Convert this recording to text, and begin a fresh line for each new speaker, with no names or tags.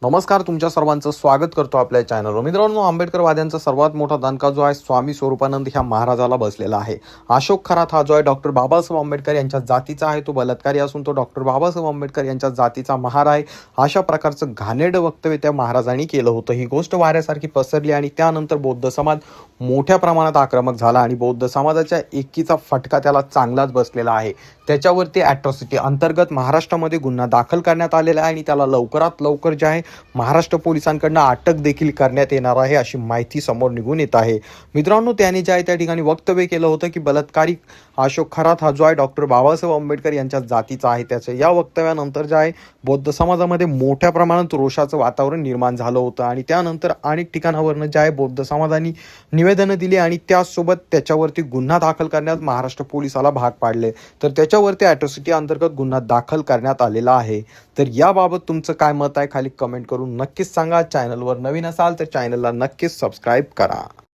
नमस्कार, तुमच्या सर्वांचं स्वागत करतो आपल्या चॅनलवर. मित्रांनो, आंबेडकरवाद्यांचा सर्वात मोठा दणका जो आहे स्वामी स्वरूपानंद ह्या महाराजाला बसलेला आहे. अशोक खरात हा जो आहे डॉक्टर बाबासाहेब आंबेडकर यांच्या जातीचा आहे. तो बलात्कारी असून तो डॉक्टर बाबासाहेब आंबेडकर यांच्या जातीचा महार आहे. अशा प्रकारचं घाणेरडं वक्तव्य त्या महाराजांनी केलं होतं. ही गोष्ट वाऱ्यासारखी पसरली आणि त्यानंतर बौद्ध समाज मोठ्या प्रमाणात आक्रमक झाला आणि बौद्ध समाजाच्या एकीचा फटका त्याला चांगलाच बसलेला आहे. त्याच्यावरती ॲट्रॉसिटी अंतर्गत महाराष्ट्रामध्ये गुन्हा दाखल करण्यात आलेला आहे आणि त्याला लवकरात लवकर जे आहे महाराष्ट्र पोलिसांकडून अटक देखील करण्यात येणार आहे, अशी माहिती समोर निघून येत आहे. मित्रांनो, त्याने जे आहे त्या ठिकाणी वक्तव्य केलं होतं की बलात्कारी अशोक खरात हा जो आहे डॉक्टर बाबासाहेब आंबेडकर यांच्या जातीचा आहे. त्याच्या या वक्तव्यानंतर जे आहे बौद्ध समाजामध्ये मोठ्या प्रमाणात रोषाचं वातावरण निर्माण झालं होतं आणि त्यानंतर अनेक ठिकाणावरनं जे आहे बौद्ध समाजाने निवेदनं दिली आणि त्यासोबत त्याच्यावरती गुन्हा दाखल करण्यात महाराष्ट्र पोलिसाला भाग पाडले. तर त्याच्यावरती ॲट्रॉसिटी अंतर्गत गुन्हा दाखल करण्यात आलेला आहे. तर याबाबत तुमचं काय मत आहे खाली कमेंट करून नक्कीच सांगा. चॅनलवर नवीन असाल तर चॅनलला नक्कीच सबस्क्राईब करा.